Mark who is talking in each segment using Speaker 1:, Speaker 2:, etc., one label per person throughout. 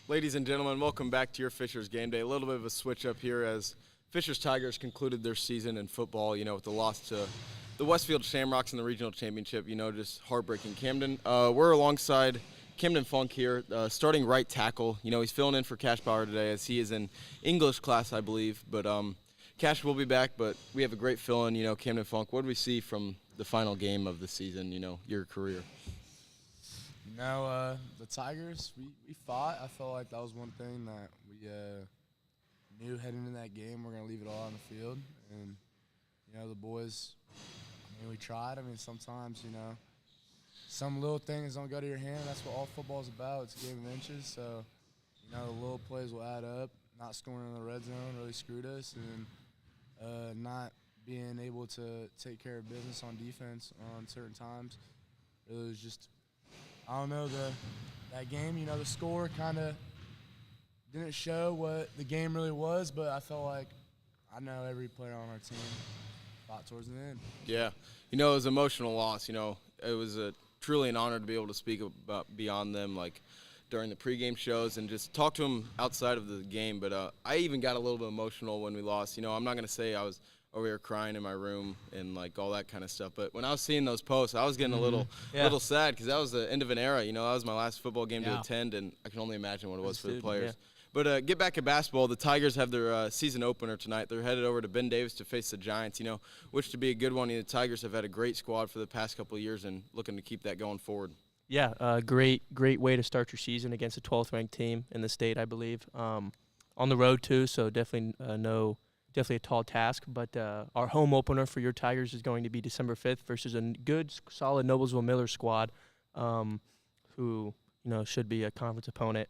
Speaker 1: Ladies and gentlemen, welcome back to your Fishers Game Day. A little bit of a switch up here as Fishers Tigers concluded their season in football, with the loss to the Westfield Shamrocks in the regional championship, just heartbreaking. Camden, we're alongside Camden Funk here, starting right tackle. He's filling in for Cash Bauer today as he is in English class, I believe. But Cash will be back, but we have a great fill-in, Camden Funk. What do we see from the final game of the season, your career?
Speaker 2: The Tigers, we fought. I felt like that was one thing that we knew heading into that game. We're going to leave it all on the field. And, the boys, we tried. Sometimes, some little things don't go to your hand. That's what all football is about. It's a game of inches. So, the little plays will add up. Not scoring in the red zone really screwed us. And not being able to take care of business on defense on certain times. It was just – I don't know, that game, the score kind of didn't show what the game really was, but I felt like I know every player on our team fought towards the end.
Speaker 1: Yeah. It was an emotional loss. It was truly an honor to be able to speak about beyond them, like during the pregame shows and just talk to them outside of the game. But I even got a little bit emotional when we lost. I'm not going to say I was over here crying in my room and like all that kind of stuff. But when I was seeing those posts, I was getting a little sad because that was the end of an era. That was my last football game to attend, and I can only imagine what it was for the players. Yeah. But get back at basketball. The Tigers have their season opener tonight. They're headed over to Ben Davis to face the Giants, which to be a good one. The Tigers have had a great squad for the past couple of years and looking to keep that going forward.
Speaker 3: Yeah, great way to start your season against a 12th-ranked team in the state, I believe. On the road, too, so definitely Definitely a tall task, but our home opener for your Tigers is going to be December 5th versus a good, solid Noblesville Miller squad, who should be a conference opponent.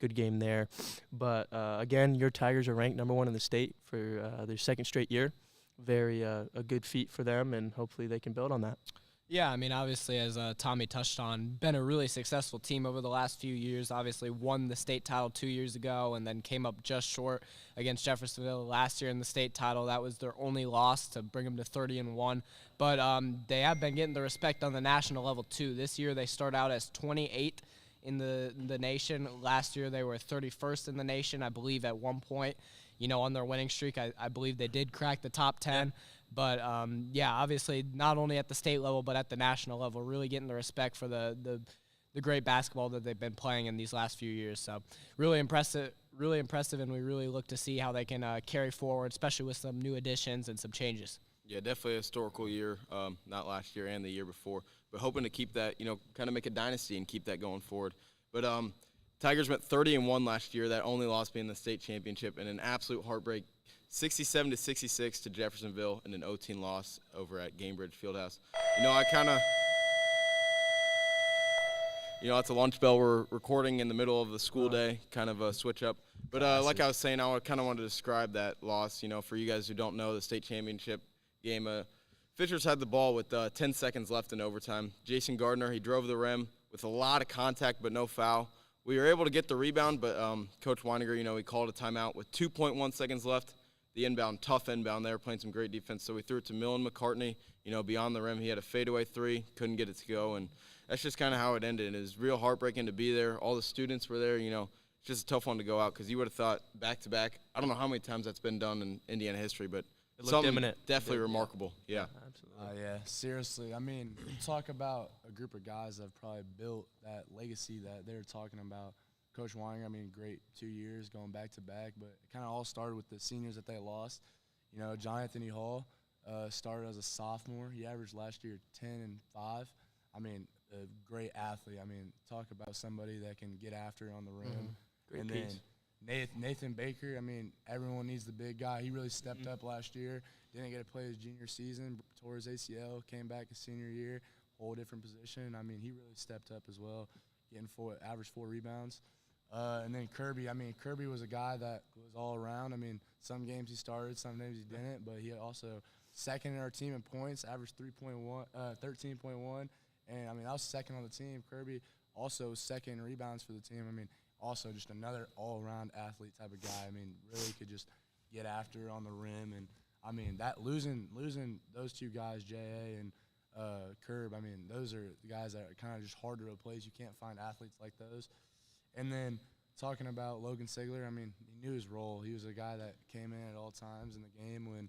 Speaker 3: Good game there, but again, your Tigers are ranked number 1 in the state for their second straight year. Very a good feat for them, and hopefully they can build on that.
Speaker 4: Yeah, obviously, as Tommy touched on, been a really successful team over the last few years. Obviously, won the state title 2 years ago and then came up just short against Jeffersonville last year in the state title. That was their only loss to bring them to 30-1. But they have been getting the respect on the national level, too. This year, they start out as 28th in the nation. Last year, they were 31st in the nation, I believe, at one point. On their winning streak, I believe they did crack the top 10. Yeah. But, obviously not only at the state level but at the national level, really getting the respect for the great basketball that they've been playing in these last few years. So really impressive, and we really look to see how they can carry forward, especially with some new additions and some changes.
Speaker 1: Yeah, definitely a historical year, not last year and the year before, but hoping to keep that, kind of make a dynasty and keep that going forward. But Tigers went 30-1 last year, that only loss being the state championship, and an absolute heartbreak, 67-66 to Jeffersonville, and an OT loss over at Gamebridge Fieldhouse. It's a lunch bell. We're recording in the middle of the school day, kind of a switch up. But like I was saying, I kind of wanted to describe that loss. For you guys who don't know, the state championship game, Fishers had the ball with 10 seconds left in overtime. Jason Gardner, he drove the rim with a lot of contact but no foul. We were able to get the rebound, but Coach Weininger, he called a timeout with 2.1 seconds left. The inbound, tough inbound there, playing some great defense. So we threw it to Millen McCartney, beyond the rim. He had a fadeaway three, couldn't get it to go, and that's just kind of how it ended. It was real heartbreaking to be there. All the students were there, It's just a tough one to go out because you would have thought back-to-back. I don't know how many times that's been done in Indiana history, but
Speaker 3: it looked imminent.
Speaker 1: Definitely remarkable. Yeah.
Speaker 3: Absolutely.
Speaker 2: Yeah, seriously. You talk about a group of guys that have probably built that legacy that they're talking about. Coach Weininger, great 2 years going back-to-back, but it kind of all started with the seniors that they lost. John Anthony Hall started as a sophomore. He averaged last year 10 and 5. A great athlete. Talk about somebody that can get after on the rim.
Speaker 3: Mm-hmm. Great
Speaker 2: and
Speaker 3: piece.
Speaker 2: Then Nathan Baker, everyone needs the big guy. He really stepped up last year. Didn't get to play his junior season, tore his ACL, came back his senior year, whole different position. He really stepped up as well, averaged 4 rebounds. And then Kirby, Kirby was a guy that was all around. Some games he started, some games he didn't, but he also second in our team in points, averaged 13.1. And, that was second on the team. Kirby also second in rebounds for the team. Also just another all-around athlete type of guy. Really could just get after on the rim. And, that losing those two guys, J.A. and Curb, those are the guys that are kind of just hard to replace. You can't find athletes like those. And then talking about Logan Sigler, I mean, he knew his role. He was a guy that came in at all times in the game when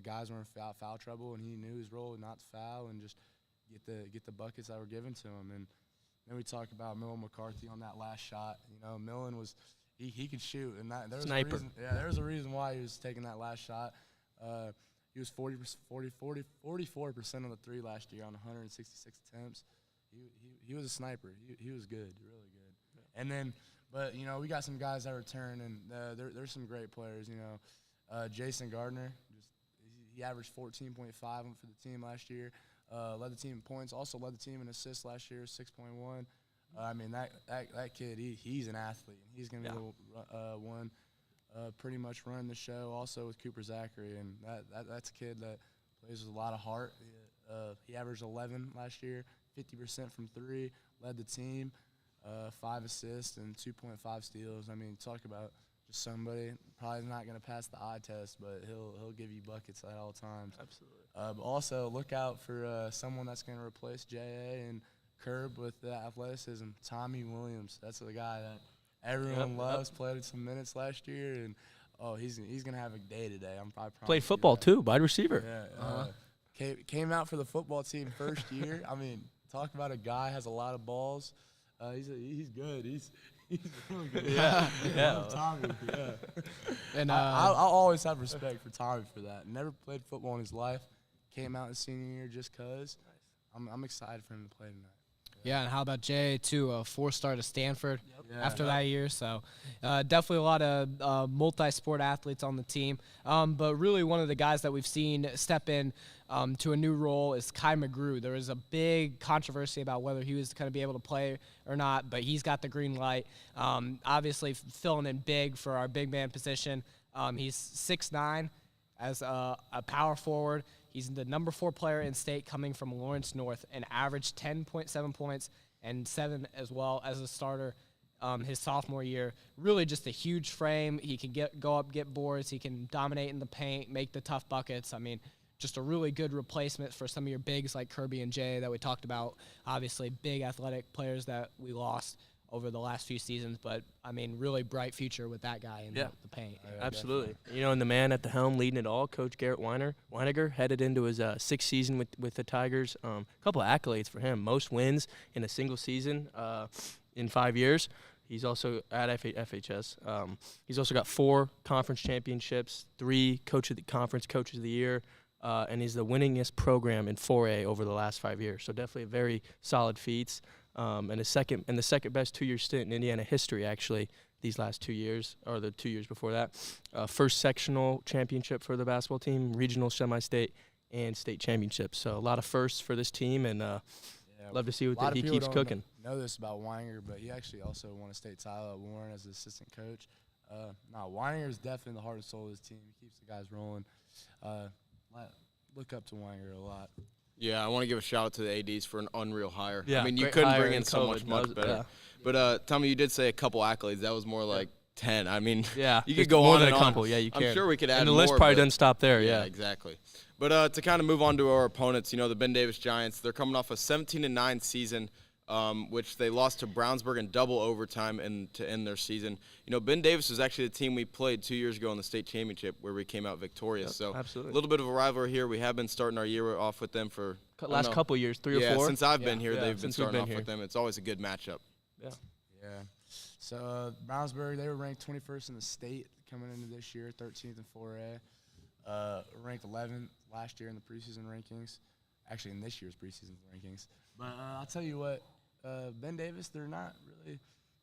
Speaker 2: guys were in foul trouble, and he knew his role not to foul and just get the buckets that were given to him. And then we talk about Millen McCarthy on that last shot. You know, Millen was he could shoot, and there was
Speaker 3: Sniper.
Speaker 2: a reason. Yeah, there was a reason why he was taking that last shot. He was 44% on the three last year on 166 attempts. He was a sniper. He was good, really good. Yeah. And then, but you know, we got some guys that return, and there's some great players. You know, Jason Gardner, he averaged 14.5 for the team last year. Led the team in points. Also led the team in assists last year, 6.1. I mean, that kid, he's an athlete. He's gonna be the one. Pretty much run the show also with Cooper Zachary, and that's a kid that plays with a lot of heart. He averaged 11 last year, 50% from three, led the team, 5 assists and 2.5 steals. I mean, talk about just somebody probably not going to pass the eye test, but he'll give you buckets at all times.
Speaker 3: Absolutely.
Speaker 2: But also look out for someone that's going to replace J.A. and Curb with the athleticism, Tommy Williams. That's the guy that everyone loves. Played some minutes last year, and he's gonna have a day today.
Speaker 3: Played football too, wide receiver.
Speaker 2: Yeah, came out for the football team first year. I mean, talk about a guy has a lot of balls. He's good. He's really good.
Speaker 3: Yeah.
Speaker 2: Tommy. Yeah.
Speaker 4: And
Speaker 2: I'll always have respect for Tommy for that. Never played football in his life. Came out in senior year just cause. I'm excited for him to play tonight.
Speaker 4: yeah, and how about Jay too? A 4-star to Stanford
Speaker 2: Yeah.
Speaker 4: after that year. So definitely a lot of multi-sport athletes on the team. But really one of the guys that we've seen step in to a new role is Kai McGrew. There was a big controversy about whether he was going to be able to play or not, but he's got the green light. Obviously filling in big for our big man position. He's 6'9", as a power forward. He's the number 4 player in state coming from Lawrence North and averaged 10.7 points and 7 as well as a starter his sophomore year. Really just a huge frame. He can go up, get boards. He can dominate in the paint, make the tough buckets. I mean, just a really good replacement for some of your bigs like Kirby and Jay that we talked about. Obviously, big athletic players that we lost over the last few seasons, but I mean, really bright future with that guy in the paint.
Speaker 3: Absolutely. You know, and the man at the helm leading it all, Coach Garrett Weiniger, headed into his 6th season with the Tigers. A couple of accolades for him. Most wins in a single season in 5 years. He's also at FHS. He's also got 4 conference championships, 3 conference coaches of the year, and he's the winningest program in 4A over the last 5 years. So definitely a very solid feats. And the second best 2-year stint in Indiana history, actually, these last 2 years, or the 2 years before that. First sectional championship for the basketball team, regional, semi-state, and state championships. So a lot of firsts for this team, and love to see what he keeps cooking.
Speaker 2: Know this about Weininger, but he actually also won a state title at Warren as an assistant coach. Weininger is definitely the heart and soul of this team. He keeps the guys rolling. Look up to Weininger a lot.
Speaker 1: Yeah, I want to give a shout-out to the ADs for an unreal hire.
Speaker 3: Yeah,
Speaker 1: I mean, you
Speaker 3: great
Speaker 1: couldn't
Speaker 3: hire
Speaker 1: bring in
Speaker 3: in
Speaker 1: so
Speaker 3: COVID.
Speaker 1: much better.
Speaker 3: Yeah.
Speaker 1: But, Tommy, you did say a couple accolades. That was more like 10. I mean,
Speaker 3: Yeah,
Speaker 1: you
Speaker 3: there's
Speaker 1: could go
Speaker 3: more
Speaker 1: on
Speaker 3: than
Speaker 1: and
Speaker 3: a
Speaker 1: on.
Speaker 3: couple. Yeah, you can.
Speaker 1: I'm sure we could add
Speaker 3: and the
Speaker 1: more.
Speaker 3: list probably
Speaker 1: but-
Speaker 3: doesn't stop there.
Speaker 1: Yeah,
Speaker 3: Yeah.
Speaker 1: exactly. But to kind of move on to our opponents, you know, the Ben Davis Giants, they're coming off a 17-9 season, which they lost to Brownsburg in double overtime to end their season. You know, Ben Davis was actually the team we played 2 years ago in the state championship where we came out victorious. So
Speaker 3: absolutely.
Speaker 1: a little bit of a rivalry here. We have been starting our year off with them for
Speaker 3: Last couple of years, 3 or 4.
Speaker 1: since I've been here,
Speaker 3: Yeah,
Speaker 1: they've been
Speaker 3: since we've
Speaker 1: starting
Speaker 3: been
Speaker 1: off
Speaker 3: here.
Speaker 1: with them. It's always a good matchup.
Speaker 3: Yeah.
Speaker 2: Yeah. So Brownsburg, they were ranked 21st in the state coming into this year, 13th in 4A. Ranked 11th last year in the preseason rankings. Actually, in this year's preseason rankings. But I'll tell you what, Ben Davis, they're not really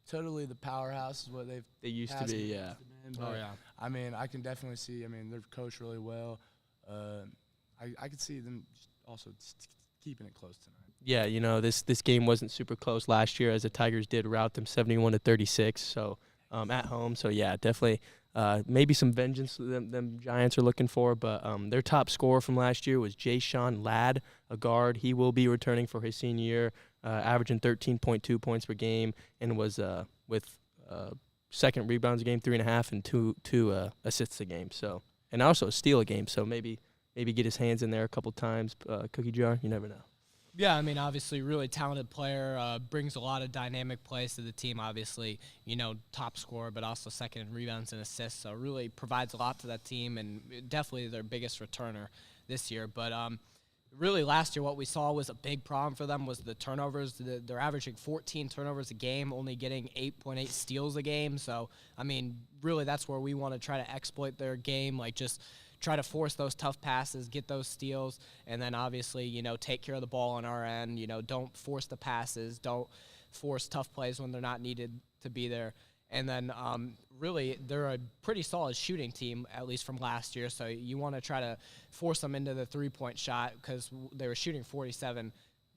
Speaker 2: totally the powerhouse is what
Speaker 3: They used to
Speaker 2: past
Speaker 3: be,
Speaker 2: games
Speaker 3: yeah.
Speaker 2: have been, but, I mean, I can definitely see. I mean, they're coached really well. I could see them also keeping it close tonight.
Speaker 3: Yeah, you know, this game wasn't super close last year as the Tigers did rout them 71-36. So at home. So yeah, definitely. Maybe some vengeance them Giants are looking for, but their top scorer from last year was Jay-Sean Ladd, a guard. He will be returning for his senior year, averaging 13.2 points per game, and was with second rebounds a game, 3.5, and two assists a game. So, and also a steal a game. So maybe get his hands in there a couple times. Cookie jar, you never know.
Speaker 4: Yeah, I mean, obviously, really talented player, brings a lot of dynamic plays to the team. Obviously, top scorer, but also second in rebounds and assists. So really provides a lot to that team, and definitely their biggest returner this year. But really, last year, what we saw was a big problem for them was the turnovers. They're averaging 14 turnovers a game, only getting 8.8 steals a game. So, I mean, really, that's where we want to try to exploit their game, like just try to force those tough passes, get those steals, and then obviously, take care of the ball on our end. Don't force the passes, don't force tough plays when they're not needed to be there. And then really, they're a pretty solid shooting team, at least from last year. So you want to try to force them into the three-point shot because they were shooting 47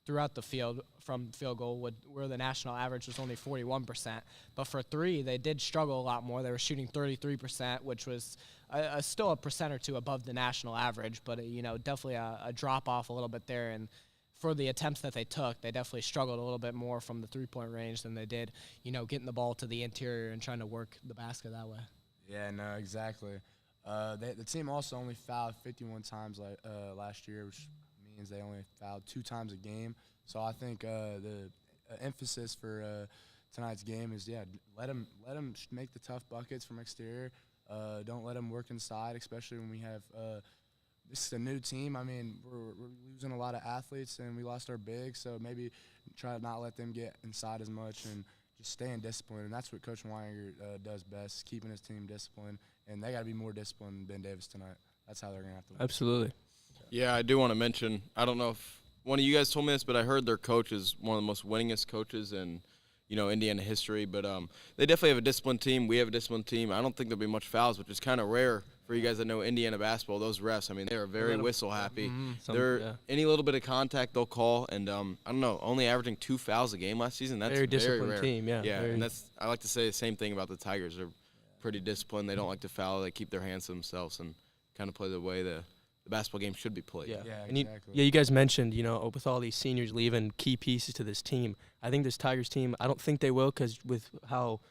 Speaker 4: throughout the field from field goal, where the national average was only 41%. But for three, they did struggle a lot more. They were shooting 33%, which was still a percent or two above the national average, but definitely a drop off a little bit there. And for the attempts that they took, they definitely struggled a little bit more from the three-point range than they did, getting the ball to the interior and trying to work the basket that way.
Speaker 2: Yeah, no, exactly. The team also only fouled 51 times last year, which means they only fouled 2 times a game. So I think the emphasis for tonight's game is, let them make the tough buckets from exterior. Don't let them work inside, especially when we have this is a new team. I mean, we're losing a lot of athletes, and we lost our bigs, so maybe try to not let them get inside as much and just stay in discipline. And that's what Coach Weininger does best, keeping his team disciplined. And they got to be more disciplined than Ben Davis tonight. That's how they're going to have to win.
Speaker 3: Absolutely.
Speaker 1: Yeah, I do want to mention, I don't know if one of you guys told me this, but I heard their coach is one of the most winningest coaches in Indiana history. But they definitely have a disciplined team. We have a disciplined team. I don't think there'll be much fouls, which is kind of rare for you guys that know Indiana basketball. Those refs, I mean, they are very whistle happy. Any little bit of contact they'll call, and I don't know, only averaging 2 fouls a game last season. That's
Speaker 3: very disciplined
Speaker 1: rare.
Speaker 3: team. Yeah,
Speaker 1: and I like to say the same thing about the Tigers. They're pretty disciplined. They don't like to foul. They keep their hands to themselves and kind of play the way the basketball game should be played.
Speaker 3: Yeah,
Speaker 2: and
Speaker 3: exactly. You guys mentioned, with all these seniors leaving key pieces to this team, I think this Tigers team, I don't think they will because with how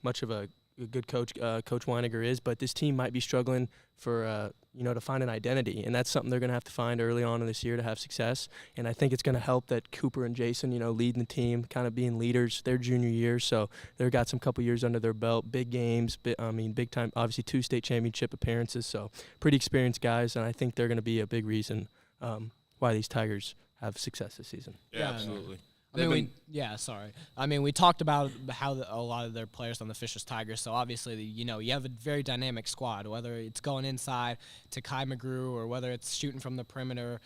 Speaker 3: much of a good coach Coach Weininger is, but this team might be struggling for to find an identity, and that's something they're going to have to find early on in this year to have success. And I think it's going to help that Cooper and Jason, leading the team, kind of being leaders their junior year. So they've got some couple years under their belt, big games, big time, obviously 2 state championship appearances. So pretty experienced guys, and I think they're going to be a big reason why these Tigers have success this season.
Speaker 1: Yeah, absolutely.
Speaker 4: We talked about how a lot of their players on the Fishers Tigers. So obviously, you have a very dynamic squad. Whether it's going inside to Kai McGrew or whether it's shooting from the perimeter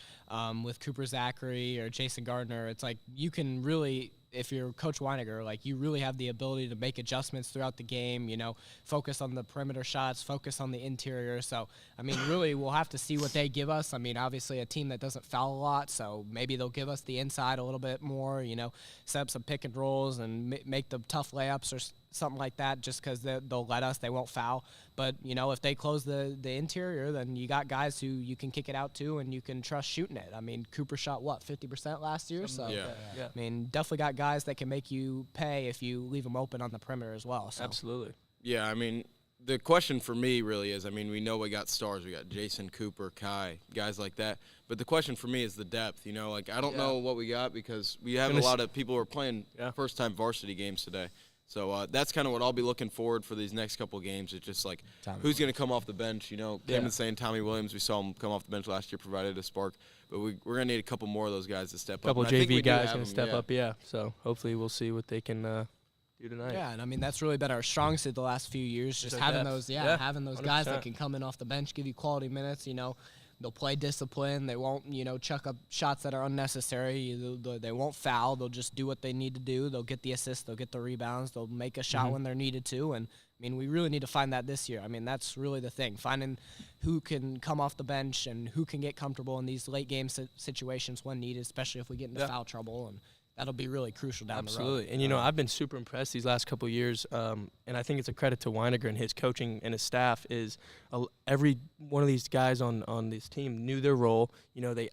Speaker 4: with Cooper Zachary or Jason Gardner, it's like you can really, if you're Coach Weininger, like you really have the ability to make adjustments throughout the game. Focus on the perimeter shots, focus on the interior. So really, we'll have to see what they give us. Obviously, a team that doesn't foul a lot, so maybe they'll give us the inside a little bit more. Set up some pick and rolls and make the tough layups or something like that. Just because they'll let us, they won't foul. But if they close the interior, then you got guys who you can kick it out to and you can trust shooting it. Cooper shot 50% last year. So definitely got guys that can make you pay if you leave them open on the perimeter as well. So.
Speaker 3: Absolutely.
Speaker 1: Yeah, the question for me really is, we know we got stars. We got Jason, Cooper, Kai, guys like that. But the question for me is the depth. I don't know what we got because we have a lot of people who are playing first-time varsity games today. So that's kind of what I'll be looking forward for these next couple of games. It's just like who's going to come off the bench. Cameron's saying Tommy Williams. We saw him come off the bench last year, provided a spark. But we're going to need a couple more of those guys to step up.
Speaker 3: A couple JV guys going to step up, So hopefully we'll see what they can do tonight.
Speaker 4: Yeah, and that's really been our strong suit the last few years. Just having those, having those 100%. Guys that can come in off the bench, give you quality minutes. They'll play discipline. They won't, chuck up shots that are unnecessary. They won't foul. They'll just do what they need to do. They'll get the assists. They'll get the rebounds. They'll make a shot when they're needed to. And, we really need to find that this year. That's really the thing, finding who can come off the bench and who can get comfortable in these late game situations when needed, especially if we get into foul trouble. And that'll be really crucial down the road.
Speaker 3: Absolutely. And, I've been super impressed these last couple of years, and I think it's a credit to Weininger and his coaching and his staff is every one of these guys on this team knew their role.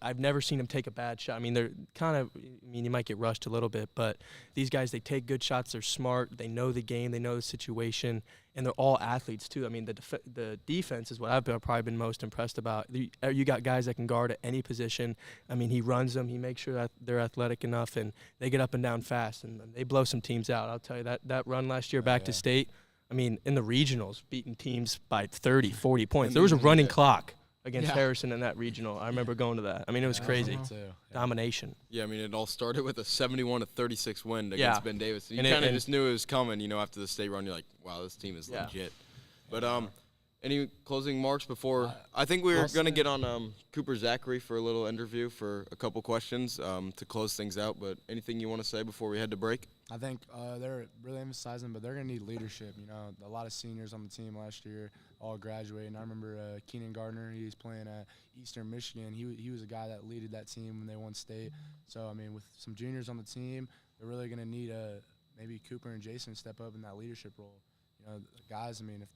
Speaker 3: I've never seen them take a bad shot. They're kind of you might get rushed a little bit, but these guys, they take good shots. They're smart. They know the game. They know the situation. and they're all athletes too. I mean, the defense is what I've probably been most impressed about. You got guys that can guard at any position. I mean, he runs them. He makes sure that they're athletic enough, and they get up and down fast, and they blow some teams out. I'll tell you, that run last year back to state, I mean, in the regionals, beating teams by 30, 40 points. There was a running clock against Harrison in that regional. I remember going to that. I mean, it was crazy. Domination.
Speaker 1: Yeah, I mean, it all started with a 71-36 win against Ben Davis. You
Speaker 3: And
Speaker 1: kind of just knew it was coming, you know, after the state run. You're like, wow, this team is legit. But any closing marks before? I think we were going to get on Cooper Zachary for a little interview for a couple questions to close things out. But anything you want to say before we head to break?
Speaker 2: I think they're really emphasizing, but they're going to need leadership. You know, a lot of seniors on the team last year all graduated. I remember Keenan Gardner, he was playing at Eastern Michigan. He was a guy that leaded that team when they won state. So, I mean, with some juniors on the team, they're really going to need maybe Cooper and Jason step up in that leadership role. You know, guys, I mean, if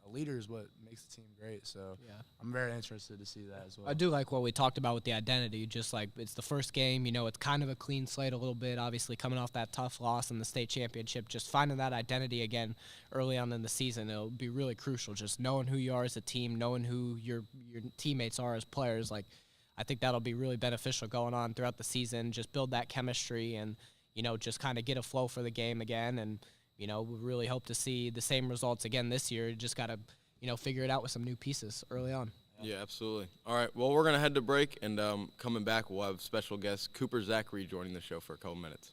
Speaker 2: a leader is what makes the team great. So I'm very interested to see that as well.
Speaker 4: I do like what we talked about with the identity, just like it's the first game, you know, it's kind of a clean slate a little bit, obviously coming off that tough loss in the state championship, just finding that identity again early on in the season. It'll be really crucial, just knowing who you are as a team, knowing who your teammates are as players. Like, I think that'll be really beneficial going on throughout the season, just build that chemistry and, you know, just kind of get a flow for the game again. And, you know, we really hope to see the same results again this year. Just got to, you know, figure it out with some new pieces early on.
Speaker 1: Yeah, absolutely. All right, well, we're going to head to break, and coming back, we'll have special guest Cooper Zachary joining the show for a couple minutes.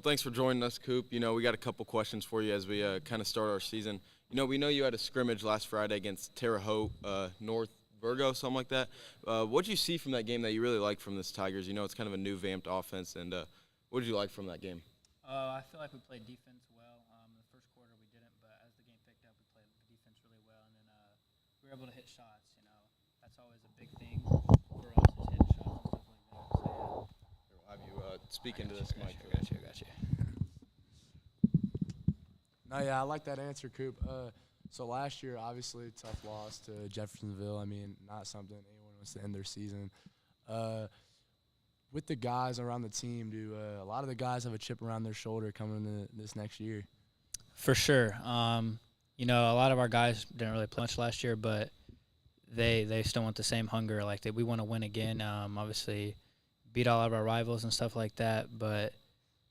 Speaker 1: Thanks for joining us, Coop. You know, we got a couple questions for you as we kind of start our season. You know, we know you had a scrimmage last Friday against Terre Haute, North Virgo, something like that. What did you see from that game that you really liked from this Tigers? You know, it's kind of a new vamped offense, and what did you like from that game?
Speaker 5: I feel like we played defense well. In the first quarter we didn't, but as the game picked up, we played defense really well, and then we were able to hit shots. You know, that's always a big thing for us is hitting shots and stuff like that. So yeah.
Speaker 1: We'll have you speak into this mic.
Speaker 5: I got you.
Speaker 2: No, yeah, I like that answer, Coop. So last year, obviously, tough loss to Jeffersonville. I mean, not something anyone wants to end their season. With the guys around the team, do a lot of the guys have a chip around their shoulder coming into this next year?
Speaker 5: For sure. You know, a lot of our guys didn't really play much last year, but they still want the same hunger. Like, we want to win again. Obviously, beat all of our rivals and stuff like that, but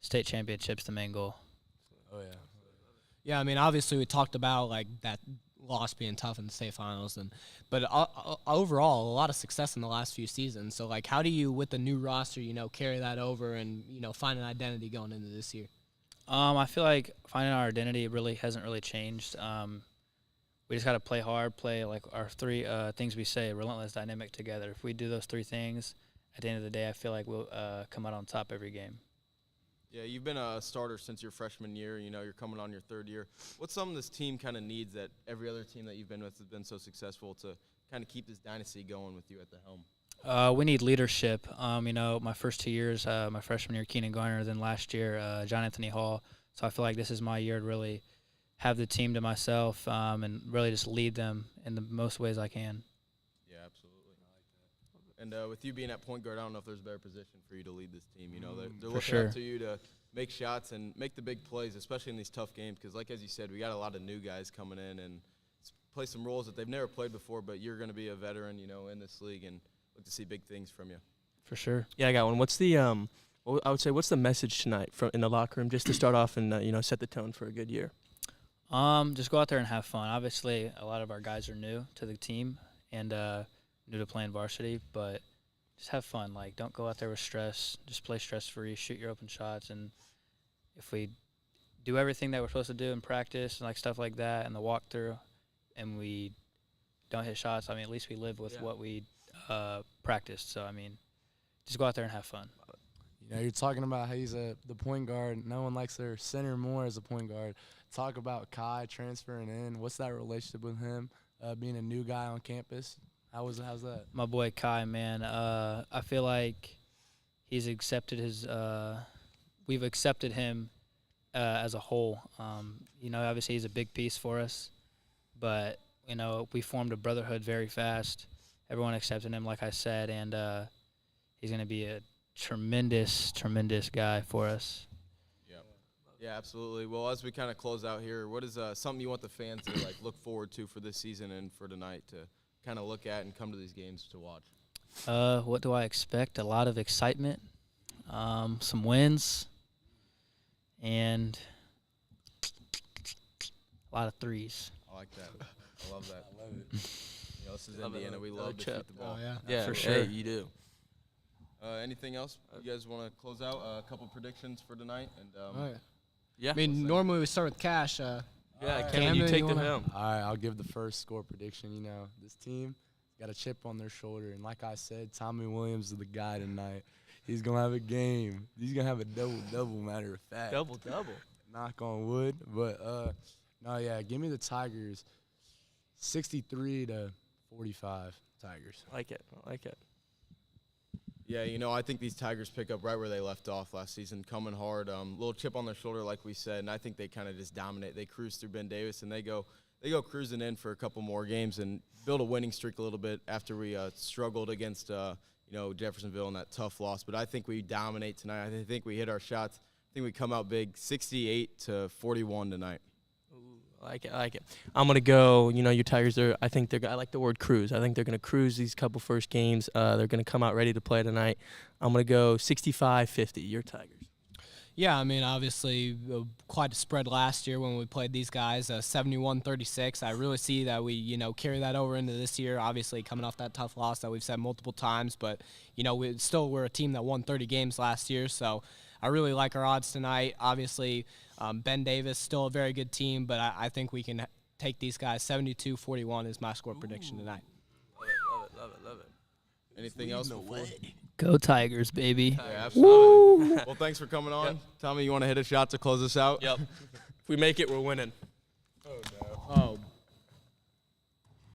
Speaker 5: state championship's the main goal.
Speaker 2: Oh, yeah.
Speaker 4: Yeah, I mean, obviously we talked about like that loss being tough in the state finals, but overall a lot of success in the last few seasons. So like, how do you with the new roster, carry that over and find an identity going into this year?
Speaker 5: I feel like finding our identity really hasn't really changed. We just got to play hard, play like our three things we say: relentless, dynamic, together. If we do those three things, at the end of the day, I feel like we'll come out on top every game.
Speaker 1: Yeah, you've been a starter since your freshman year. You're coming on your third year. What's something this team kind of needs that every other team that you've been with has been so successful to kind of keep this dynasty going with you at the helm?
Speaker 5: We need leadership. My first 2 years, my freshman year, Keenan Garner, then last year, John Anthony Hall. So I feel like this is my year to really have the team to myself and really just lead them in the most ways I can.
Speaker 1: Yeah, absolutely. And with you being at point guard, I don't know if there's a better position for you to lead this team. They're looking
Speaker 5: sure.
Speaker 1: up to you to make shots and make the big plays, especially in these tough games. Because, like as you said, we got a lot of new guys coming in and play some roles that they've never played before. But you're going to be a veteran, in this league, and look to see big things from you.
Speaker 5: For sure.
Speaker 3: Yeah, I got one. What's the I would say, what's the message tonight in the locker room, just to start off and set the tone for a good year?
Speaker 5: Just go out there and have fun. Obviously, a lot of our guys are new to the team and new to playing varsity, but just have fun. Like, don't go out there with stress. Just play stress-free, shoot your open shots, and if we do everything that we're supposed to do in practice and stuff like that and the walkthrough, and we don't hit shots, at least we live with what we practiced. So, just go out there and have fun.
Speaker 2: You're talking about how he's the point guard. No one likes their center more as a point guard. Talk about Kai transferring in. What's that relationship with him, being a new guy on campus? How's that?
Speaker 5: My boy Kai, man. I feel like he's accepted we've accepted him as a whole. Obviously he's a big piece for us, but we formed a brotherhood very fast. Everyone accepted him, like I said, and he's going to be a tremendous guy for us.
Speaker 1: Yeah, absolutely. Well, as we kind of close out here, what is something you want the fans to look forward to for this season and for tonight to kind of look at and come to these games to watch?
Speaker 5: What do I expect? A lot of excitement, some wins, and a lot of threes.
Speaker 1: I like that. I love that. I love it. This is Indiana. We love to shoot the ball.
Speaker 4: Oh,
Speaker 3: Yeah,
Speaker 5: for sure.
Speaker 3: You do.
Speaker 1: Anything else you guys want to close out? A couple predictions for tonight, and
Speaker 3: Yeah.
Speaker 4: Normally we start with Cash.
Speaker 3: Yeah,
Speaker 2: Alright.
Speaker 3: Cameron, you
Speaker 4: Cameron,
Speaker 3: take
Speaker 4: you
Speaker 3: the
Speaker 4: wanna-
Speaker 3: helm.
Speaker 2: All right, I'll give the first score prediction. This team got a chip on their shoulder, and like I said, Tommy Williams is the guy tonight. He's gonna have a game. He's gonna have a double. Matter of fact,
Speaker 3: Double.
Speaker 2: knock on wood. But no, yeah, give me the Tigers, 63-45 Tigers.
Speaker 3: I like it.
Speaker 1: yeah, I think these Tigers pick up right where they left off last season, coming hard, little chip on their shoulder, like we said, and I think they kind of just dominate. They cruise through Ben Davis, and they go cruising in for a couple more games and build a winning streak a little bit after we struggled against Jeffersonville in that tough loss. But I think we dominate tonight. I think we hit our shots. I think we come out big, 68-41 tonight.
Speaker 3: I like it. I'm gonna go. Your Tigers are. I like the word cruise. I think they're gonna cruise these couple first games. They're gonna come out ready to play tonight. I'm gonna go 65-50. Your Tigers.
Speaker 4: Yeah, obviously quite a spread last year when we played these guys, 71-36. I really see that we, carry that over into this year, obviously coming off that tough loss that we've said multiple times. But, we're a team that won 30 games last year, so I really like our odds tonight. Obviously, Ben Davis, still a very good team, but I think we can take these guys. 72-41 is my score prediction tonight.
Speaker 3: Love it.
Speaker 1: Anything else?
Speaker 5: Go Tigers, baby.
Speaker 1: Yeah, absolutely. Well, thanks for coming on. Tommy, you want to hit a shot to close us out?
Speaker 3: Yep. If we make it, we're winning.